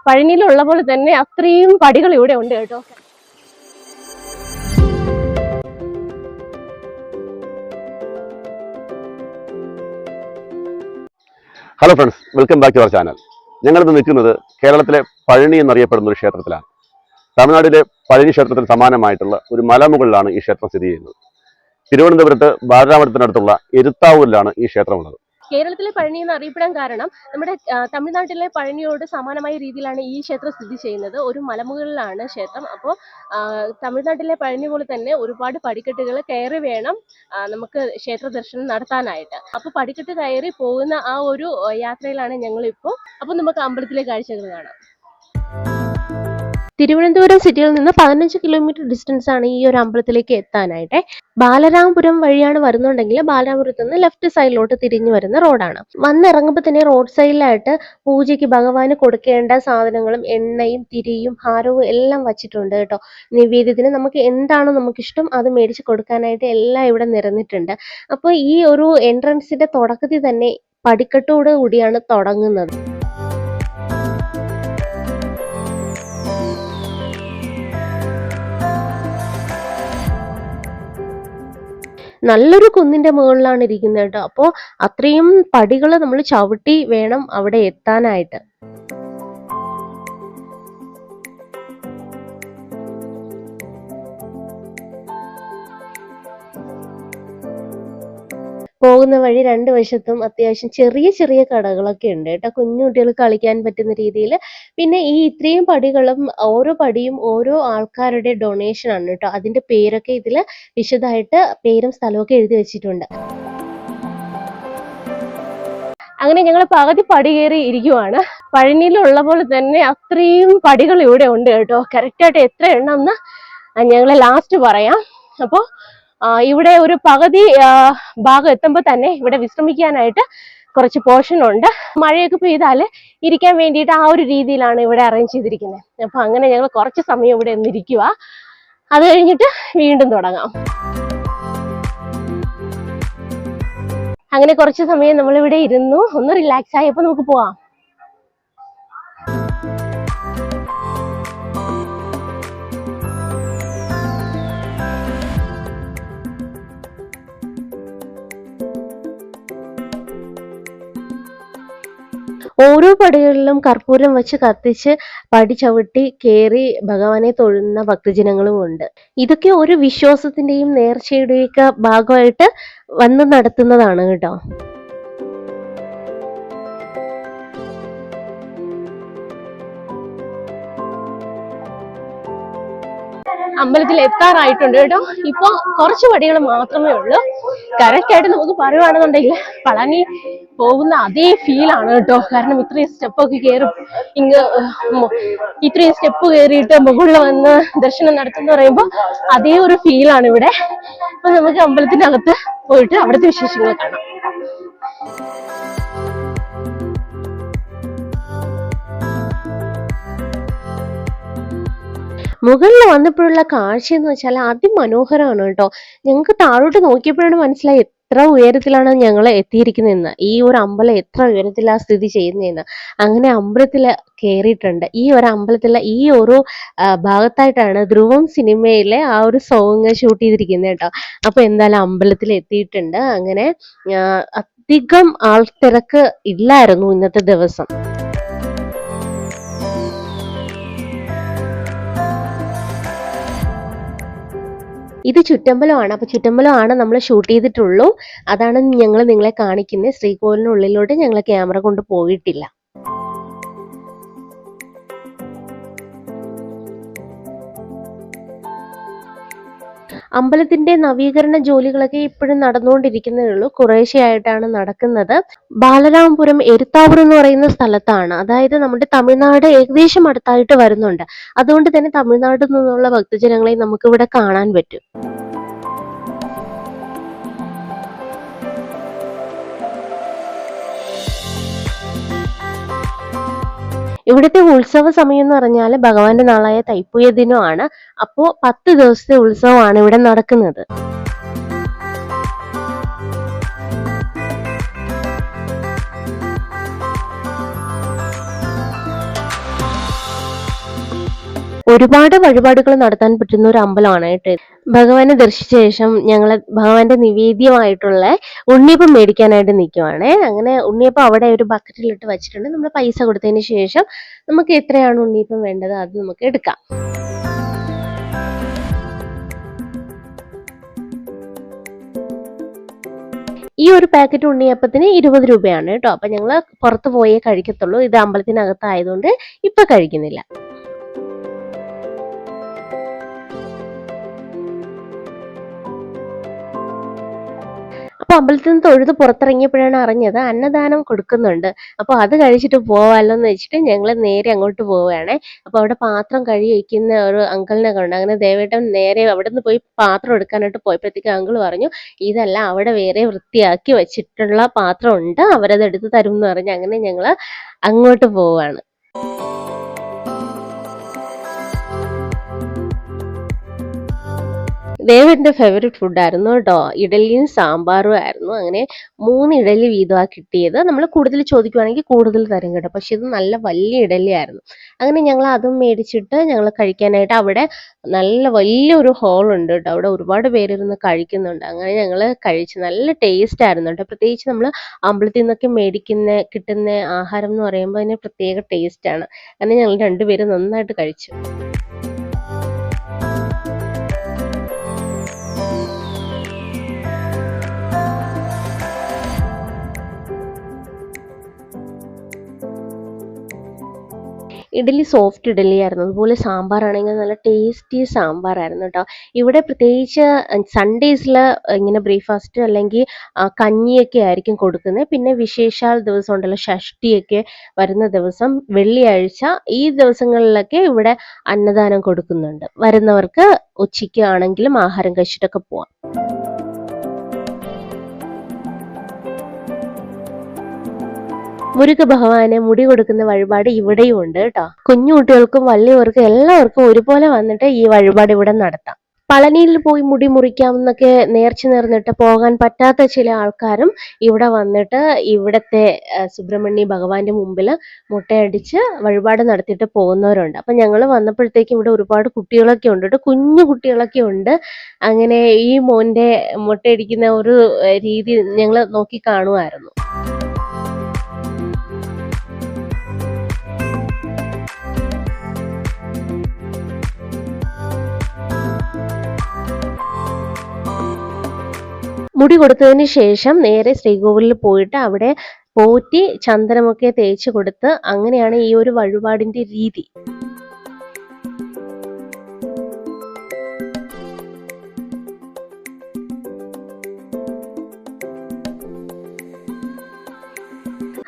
പഴനിയിലുള്ള പോലെ തന്നെ അത്രയും പടികൾ ഇവിടെ ഉണ്ട് കേട്ടോ. Hello friends, welcome back to our channel. ഞങ്ങളിന്ന് നിൽക്കുന്നത് കേരളത്തിലെ പഴനി എന്നറിയപ്പെടുന്ന ഒരു ക്ഷേത്രത്തിലാണ്. തമിഴ്നാട്ടിലെ പഴനി ക്ഷേത്രത്തിന് സമാനമായിട്ടുള്ള ഒരു മലമുകളിലാണ് ഈ ക്ഷേത്രം സ്ഥിതി ചെയ്യുന്നത്. തിരുവനന്തപുരത്ത് ബാലരാമപുരത്തിനടുത്തുള്ള എരുത്താവൂരിലാണ് ഈ ക്ഷേത്രമുള്ളത്. കേരളത്തിലെ പഴനി എന്ന് അറിയപ്പെടാൻ കാരണം നമ്മുടെ തമിഴ്നാട്ടിലെ പഴനിയോട് സമാനമായ രീതിയിലാണ് ഈ ക്ഷേത്രം സ്ഥിതി ചെയ്യുന്നത്. ഒരു മലമുകളിലാണ് ക്ഷേത്രം. അപ്പോൾ തമിഴ്നാട്ടിലെ പഴനി പോലെ തന്നെ ഒരുപാട് പടിക്കെട്ടുകൾ കയറി വേണം നമുക്ക് ക്ഷേത്ര ദർശനം നടത്താനായിട്ട്. അപ്പോൾ പടിക്കെട്ട് കയറി പോകുന്ന ആ ഒരു യാത്രയിലാണ് ഞങ്ങളിപ്പോൾ. അപ്പോൾ നമുക്ക് അമ്പലത്തിലെ കാഴ്ചകൾ കാണാം. തിരുവനന്തപുരം സിറ്റിയിൽ നിന്ന് 15 കിലോമീറ്റർ ഡിസ്റ്റൻസ് ആണ് ഈ ഒരു അമ്പലത്തിലേക്ക് എത്താനായിട്ട്. ബാലരാമപുരം വഴിയാണ് വരുന്നുണ്ടെങ്കിൽ ബാലരാമപുരത്ത് നിന്ന് ലെഫ്റ്റ് സൈഡിലോട്ട് തിരിഞ്ഞു വരുന്ന റോഡാണ്. വന്നിറങ്ങുമ്പോൾ തന്നെ റോഡ് സൈഡിലായിട്ട് പൂജയ്ക്ക് ഭഗവാന് കൊടുക്കേണ്ട സാധനങ്ങളും എണ്ണയും തിരിയും ഹാരവും എല്ലാം വച്ചിട്ടുണ്ട് കേട്ടോ. നിവേദ്യത്തിന് നമുക്ക് എന്താണോ നമുക്കിഷ്ടം അത് മേടിച്ച് കൊടുക്കാനായിട്ട് എല്ലാം ഇവിടെ നിരന്നിട്ടുണ്ട്. അപ്പോൾ ഈ ഒരു എൻട്രൻസിന്റെ തുടക്കത്തിൽ തന്നെ പടിക്കെട്ടോട് കൂടിയാണ് തുടങ്ങുന്നത്. നല്ലൊരു കുന്നിന്റെ മുകളിലാണ് ഇരിക്കുന്നത് കേട്ടോ. അപ്പോൾ അത്രയും പടികൾ നമ്മൾ ചവിട്ടി വേണം അവിടെ എത്താനായിട്ട്. പോകുന്ന വഴി രണ്ട് വശത്തും അത്യാവശ്യം ചെറിയ ചെറിയ കടകളൊക്കെ ഉണ്ട് കേട്ടോ, കുഞ്ഞു കുട്ടികൾ കളിക്കാൻ പറ്റുന്ന രീതിയിൽ. പിന്നെ ഈ ഇത്രയും പടികളും ഓരോ പടിയും ഓരോ ആൾക്കാരുടെ ഡൊണേഷൻ ആണ് കേട്ടോ. അതിന്റെ പേരൊക്കെ ഇതിൽ വിശദമായിട്ട് പേരും സ്ഥലമൊക്കെ എഴുതി വെച്ചിട്ടുണ്ട്. അങ്ങനെ ഞങ്ങൾ പകുതി പടി കയറി ഇരിക്കുവാണ്. പഴനിയിലുള്ള പോലെ തന്നെ അത്രയും പടികൾ ഇവിടെ ഉണ്ട് കേട്ടോ. കറക്റ്റായിട്ട് എത്ര എണ്ണം എന്ന് ഞങ്ങൾ ലാസ്റ്റ് പറയാം. അപ്പോൾ ഇവിടെ ഒരു പകുതി ഭാഗം എത്തുമ്പോൾ തന്നെ ഇവിടെ വിശ്രമിക്കാനായിട്ട് കുറച്ച് പോർഷൻ ഉണ്ട്. മഴയൊക്കെ പെയ്താൽ ഇരിക്കാൻ വേണ്ടിയിട്ട് ആ ഒരു രീതിയിലാണ് ഇവിടെ അറേഞ്ച് ചെയ്തിരിക്കുന്നത്. അപ്പൊ അങ്ങനെ ഞങ്ങൾ കുറച്ച് സമയം ഇവിടെ ഒന്നിരിക്കുക. അത് കഴിഞ്ഞിട്ട് വീണ്ടും തുടങ്ങാം. അങ്ങനെ കുറച്ച് സമയം നമ്മളിവിടെ ഇരുന്നു, ഒന്ന് റിലാക്സ് ആയപ്പോൾ നമുക്ക് പോവാം. ഓരോ പടികളിലും കർപ്പൂരം വെച്ച് കത്തിച്ച് പടി ചവിട്ടി കയറി ഭഗവാനെ തൊഴുന്ന ഭക്തജനങ്ങളും ഉണ്ട്. ഇതൊക്കെ ഒരു വിശ്വാസത്തിന്റെയും നേർച്ചയുടെയൊക്കെ ഭാഗമായിട്ട് വന്ന് നടത്തുന്നതാണ് കേട്ടോ. അമ്പലത്തിൽ എത്താറായിട്ടുണ്ട് കേട്ടോ. ഇപ്പൊ കുറച്ച് പടികൾ മാത്രമേ ഉള്ളൂ. കറക്റ്റ് ആയിട്ട് നമുക്ക് പറയുവാണെന്നുണ്ടെങ്കിൽ പളനി പോകുന്ന അതേ ഫീലാണ് കേട്ടോ. കാരണം ഇത്രയും സ്റ്റെപ്പൊക്കെ കയറും, ഇത്രയും സ്റ്റെപ്പ് കയറിയിട്ട് മുകളിൽ വന്ന് ദർശനം നടത്തുന്ന പറയുമ്പോൾ അതേ ഒരു ഫീലാണ് ഇവിടെ. അപ്പൊ നമുക്ക് അമ്പലത്തിന്റെ അകത്ത് പോയിട്ട് അവിടുത്തെ വിശേഷങ്ങൾ കാണാം. മുകളിൽ വന്നപ്പോഴുള്ള കാഴ്ച എന്ന് വെച്ചാൽ അതിമനോഹരമാണ് കേട്ടോ. ഞങ്ങൾക്ക് താഴോട്ട് നോക്കിയപ്പോഴാണ് മനസ്സിലായി എത്ര ഉയരത്തിലാണ് ഞങ്ങൾ എത്തിയിരിക്കുന്നതെന്ന്. ഈ ഒരു അമ്പലം എത്ര ഉയരത്തിലാണ് സ്ഥിതി ചെയ്യുന്നതെന്ന്. അങ്ങനെ അമ്പലത്തിൽ കയറിയിട്ടുണ്ട്. ഈ ഒരു അമ്പലത്തിലെ ഈ ഒരു ഭാഗത്തായിട്ടാണ് ധ്രുവം സിനിമയിലെ ആ ഒരു സോങ് ഷൂട്ട് ചെയ്തിരിക്കുന്നത് കേട്ടോ. അപ്പൊ എന്തായാലും അമ്പലത്തിൽ എത്തിയിട്ടുണ്ട്. അങ്ങനെ അധികം ആൾത്തിരക്ക് ഇല്ലായിരുന്നു ഇന്നത്തെ ദിവസം. ഇത് ചുറ്റമ്പലമാണ്. അപ്പൊ ചുറ്റമ്പലമാണ് നമ്മൾ ഷൂട്ട് ചെയ്തിട്ടുള്ളൂ. അതാണ് ഞങ്ങൾ നിങ്ങളെ കാണിക്കുന്നത്. ശ്രീകോവിലിനുള്ളിലോട്ട് ഞങ്ങൾ ക്യാമറ കൊണ്ട് പോയിട്ടില്ല. അമ്പലത്തിന്റെ നവീകരണ ജോലികളൊക്കെ ഇപ്പോഴും നടന്നുകൊണ്ടിരിക്കുന്നേ ഉള്ളൂ. കുറേശ്ശെയായിട്ടാണ് നടക്കുന്നത്. ബാലരാമപുരം എരുത്താവൂർ എന്ന് പറയുന്ന സ്ഥലത്താണ്. അതായത് നമ്മുടെ തമിഴ്നാട് ഏകദേശം അടുത്തായിട്ട് വരുന്നുണ്ട്. അതുകൊണ്ട് തന്നെ തമിഴ്നാട്ടിൽ നിന്നുള്ള ഭക്തജനങ്ങളെ നമുക്ക് ഇവിടെ കാണാൻ പറ്റും. ഇവിടുത്തെ ഉത്സവ സമയം എന്ന് പറഞ്ഞാൽ ഭഗവാന്റെ നാളായ തൈപ്പൂയ ദിനമാണ്. അപ്പോൾ 10 ദിവസത്തെ ഉത്സവമാണ് ഇവിടെ നടക്കുന്നത്. ഒരുപാട് വഴിപാടുകൾ നടത്താൻ പറ്റുന്ന ഒരു അമ്പലമാണ് കേട്ടോ. ഭഗവാനെ ദർശിച്ച ശേഷം ഞങ്ങൾ ഭഗവാന്റെ നിവേദ്യമായിട്ടുള്ള ഉണ്ണിയപ്പം മേടിക്കാനായിട്ട് നിൽക്കുവാണേ. അങ്ങനെ ഉണ്ണിയപ്പം അവിടെ ഒരു ബക്കറ്റിലിട്ട് വെച്ചിട്ടുണ്ട്. നമ്മൾ പൈസ കൊടുത്തതിന് ശേഷം നമുക്ക് എത്രയാണ് ഉണ്ണിയപ്പം വേണ്ടത് അത് നമുക്ക് എടുക്കാം. ഈ ഒരു പാക്കറ്റ് ഉണ്ണിയപ്പത്തിന് 20 രൂപയാണ് കേട്ടോ. അപ്പൊ ഞങ്ങൾ പുറത്ത് പോയേ കഴിക്കത്തുള്ളൂ. ഇത് അമ്പലത്തിനകത്തായതുകൊണ്ട് ഇപ്പൊ കഴിക്കുന്നില്ല. അപ്പൊ അമ്പലത്തിൽ നിന്ന് തൊഴുത് പുറത്തിറങ്ങിയപ്പോഴാണ് അറിഞ്ഞത് അന്നദാനം കൊടുക്കുന്നുണ്ട്. അപ്പൊ അത് കഴിച്ചിട്ട് പോവാലോ എന്ന് വെച്ചിട്ട് ഞങ്ങൾ നേരെ അങ്ങോട്ട് പോവുകയാണ്. അപ്പൊ അവിടെ പാത്രം കഴുകി വയ്ക്കുന്ന ഒരു അങ്കിളിനെ കണ്ടു. അങ്ങനെ ദേവേട്ടൻ നേരെ അവിടെ നിന്ന് പോയി പാത്രം എടുക്കാനായിട്ട് പോയപ്പോഴത്തേക്ക് അങ്കിൾ പറഞ്ഞു, ഇതല്ല, അവിടെ വേറെ വൃത്തിയാക്കി വെച്ചിട്ടുള്ള പാത്രം ഉണ്ട്, അവരത് എടുത്ത് തരും എന്ന് പറഞ്ഞു. അങ്ങനെ ഞങ്ങൾ അങ്ങോട്ട് പോവാണ്. ദേവന്റെ ഫേവറേറ്റ് ഫുഡായിരുന്നു കേട്ടോ. ഇഡലിയും സാമ്പാറും ആയിരുന്നു. അങ്ങനെ 3 ഇഡലി വീതമാണ് കിട്ടിയത്. നമ്മൾ കൂടുതൽ ചോദിക്കുവാണെങ്കിൽ കൂടുതൽ തരും കേട്ടോ. പക്ഷെ ഇത് നല്ല വലിയ ഇഡലി ആയിരുന്നു. അങ്ങനെ ഞങ്ങൾ അതും മേടിച്ചിട്ട് ഞങ്ങൾ കഴിക്കാനായിട്ട് അവിടെ നല്ല വലിയൊരു ഹോൾ ഉണ്ട് കേട്ടോ. അവിടെ ഒരുപാട് പേരിരുന്ന് കഴിക്കുന്നുണ്ട്. അങ്ങനെ ഞങ്ങൾ കഴിച്ചു. നല്ല ടേസ്റ്റ് ആയിരുന്നു കേട്ടോ. പ്രത്യേകിച്ച് നമ്മൾ അമ്പലത്തിൽ നിന്നൊക്കെ കിട്ടുന്ന ആഹാരം എന്ന് പറയുമ്പോൾ അതിന് പ്രത്യേക ടേസ്റ്റ് ആണ്. അങ്ങനെ ഞങ്ങൾ രണ്ടുപേരും നന്നായിട്ട് കഴിച്ചു. ഇഡലി സോഫ്റ്റ് ഇഡലി ആയിരുന്നു. അതുപോലെ സാമ്പാറാണെങ്കിൽ നല്ല ടേസ്റ്റി സാമ്പാറായിരുന്നു കേട്ടോ. ഇവിടെ പ്രത്യേകിച്ച് സൺഡേസിൽ ഇങ്ങനെ ബ്രേക്ക്ഫാസ്റ്റ് അല്ലെങ്കിൽ കഞ്ഞിയൊക്കെ ആയിരിക്കും കൊടുക്കുന്നത്. പിന്നെ വിശേഷാൽ ദിവസം ഉണ്ടല്ലോ, ഷഷ്ടിയൊക്കെ വരുന്ന ദിവസം, വെള്ളിയാഴ്ച, ഈ ദിവസങ്ങളിലൊക്കെ ഇവിടെ അന്നദാനം കൊടുക്കുന്നുണ്ട്. വരുന്നവർക്ക് ഉച്ചയ്ക്ക് ആണെങ്കിലും ആഹാരം കഴിച്ചിട്ടൊക്കെ പോവാം. മുരുക ഭഗവാന് മുടി കൊടുക്കുന്ന വഴിപാട് ഇവിടെയും ഉണ്ട് കേട്ടോ. കുഞ്ഞു കുട്ടികൾക്കും വലിയവർക്കും എല്ലാവർക്കും ഒരുപോലെ വന്നിട്ട് ഈ വഴിപാട് ഇവിടെ നടത്താം. പളനിയിൽ പോയി മുടി മുറിക്കാമെന്നൊക്കെ നേർച്ച നേർന്നിട്ട് പോകാൻ പറ്റാത്ത ചില ആൾക്കാരും ഇവിടെ വന്നിട്ട് ഇവിടത്തെ സുബ്രഹ്മണ്യ ഭഗവാന്റെ മുമ്പിൽ മുട്ടയടിച്ച് വഴിപാട് നടത്തിയിട്ട് പോകുന്നവരുണ്ട്. അപ്പൊ ഞങ്ങൾ വന്നപ്പോഴത്തേക്കും ഇവിടെ ഒരുപാട് കുട്ടികളൊക്കെ ഉണ്ട് കേട്ടോ. കുഞ്ഞു കുട്ടികളൊക്കെ ഉണ്ട്. അങ്ങനെ ഈ മോന്റെ മുട്ടയടിക്കുന്ന ഒരു രീതി ഞങ്ങൾ നോക്കി കാണുമായിരുന്നു. മുടി കൊടുത്തതിന് ശേഷം നേരെ ശ്രീകോവിലിൽ പോയിട്ട് അവിടെ പോറ്റി ചന്ദനമൊക്കെ തേച്ച് കൊടുത്ത്, അങ്ങനെയാണ് ഈ ഒരു വഴിപാടിന്റെ രീതി.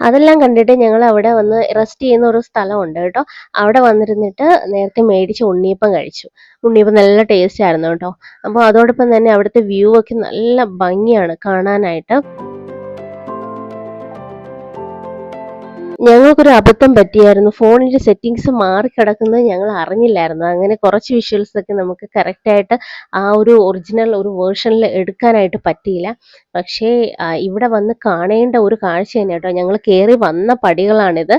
അതെല്ലാം കണ്ടിട്ട് ഞങ്ങൾ അവിടെ വന്ന് റെസ്റ്റ് ചെയ്യുന്ന ഒരു സ്ഥലമുണ്ട് കേട്ടോ. അവിടെ വന്നിരുന്നിട്ട് നേരത്തെ മേടിച്ച് ഉണ്ണിയപ്പം കഴിച്ചു. ഉണ്ണിയപ്പം നല്ല ടേസ്റ്റ് ആയിരുന്നു കേട്ടോ. അപ്പോൾ അതോടൊപ്പം തന്നെ അവിടുത്തെ വ്യൂ ഒക്കെ നല്ല ഭംഗിയാണ് കാണാനായിട്ട്. ഞങ്ങൾക്കൊരു അബദ്ധം പറ്റിയായിരുന്നു. ഫോണിന്റെ സെറ്റിങ്സ് മാറിക്കിടക്കുന്നത് ഞങ്ങൾ അറിഞ്ഞില്ലായിരുന്നു. അങ്ങനെ കുറച്ച് വിഷ്വൽസ് ഒക്കെ നമുക്ക് കറക്റ്റായിട്ട് ആ ഒരു ഒറിജിനൽ ഒരു വേർഷനിൽ എടുക്കാനായിട്ട് പറ്റിയില്ല. പക്ഷേ ഇവിടെ വന്ന് കാണേണ്ട ഒരു കാഴ്ച തന്നെ കേട്ടോ. ഞങ്ങൾ കയറി വന്ന പടികളാണിത്.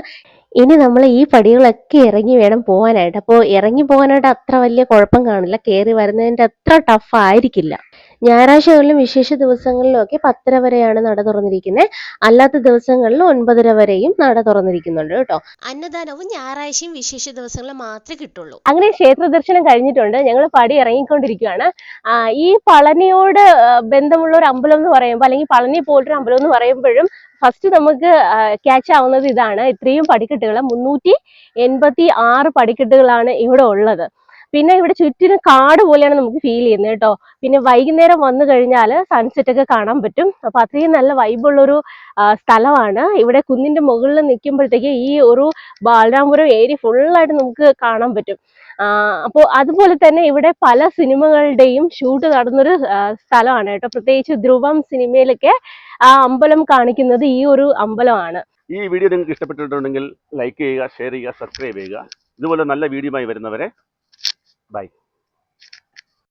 ഇനി നമ്മൾ ഈ പടികളൊക്കെ ഇറങ്ങി വേണം പോകാനായിട്ട്. അപ്പോൾ ഇറങ്ങി പോകാനായിട്ട് അത്ര വലിയ കുഴപ്പം കാണില്ല. കയറി വരുന്നതിൻ്റെ അത്ര ടഫ് ആയിരിക്കില്ല. ഞായറാഴ്ചകളിലും വിശേഷ ദിവസങ്ങളിലും ഒക്കെ 10:30 വരെയാണ് നട തുറന്നിരിക്കുന്നത്. അല്ലാത്ത ദിവസങ്ങളിൽ 9:30 വരെയും നട തുറന്നിരിക്കുന്നുണ്ട് കേട്ടോ. അന്നദാനവും ഞായറാഴ്ചയും വിശേഷ ദിവസങ്ങളിൽ മാത്രമേ കിട്ടുള്ളൂ. അങ്ങനെ ക്ഷേത്ര ദർശനം കഴിഞ്ഞിട്ടുണ്ട്. ഞങ്ങൾ പടി ഇറങ്ങിക്കൊണ്ടിരിക്കുകയാണ്. ഈ പളനിയോട് ബന്ധമുള്ള ഒരു അമ്പലം എന്ന് പറയുമ്പോൾ, അല്ലെങ്കിൽ പളനി പോലൊരു അമ്പലം എന്ന് പറയുമ്പോഴും ഫസ്റ്റ് നമുക്ക് ക്യാച്ച് ആവുന്നത് ഇതാണ്. ഇത്രയും പടിക്കെട്ടുകൾ, 386 പടിക്കെട്ടുകളാണ് ഇവിടെ ഉള്ളത്. പിന്നെ ഇവിടെ ചുറ്റിനും കാട് പോലെയാണ് നമുക്ക് ഫീൽ ചെയ്യുന്നത് കേട്ടോ. പിന്നെ വൈകുന്നേരം വന്നു കഴിഞ്ഞാൽ സൺസെറ്റ് ഒക്കെ കാണാൻ പറ്റും. അപ്പൊ അത്രയും നല്ല വൈബുള്ളൊരു സ്ഥലമാണ്. ഇവിടെ കുന്നിന്റെ മുകളിൽ നിൽക്കുമ്പോഴത്തേക്ക് ഈ ഒരു ബാലരാമപുരം ഏരിയ ഫുള്ളായിട്ട് നമുക്ക് കാണാൻ പറ്റും. അപ്പോൾ അതുപോലെ തന്നെ ഇവിടെ പല സിനിമകളുടെയും ഷൂട്ട് നടന്നൊരു സ്ഥലമാണ് കേട്ടോ. പ്രത്യേകിച്ച് ധ്രുവം സിനിമയിലൊക്കെ ആ അമ്പലം കാണിക്കുന്നത് ഈ ഒരു അമ്പലമാണ്. ഈ വീഡിയോ നിങ്ങൾക്ക് ഇഷ്ടപ്പെട്ടിട്ടുണ്ടെങ്കിൽ ലൈക്ക് ചെയ്യുക, ഷെയർ ചെയ്യുക, സബ്സ്ക്രൈബ് ചെയ്യുക. ഇതുപോലെ നല്ല വീഡിയോയുമായി വരുന്നവരെ ബൈ.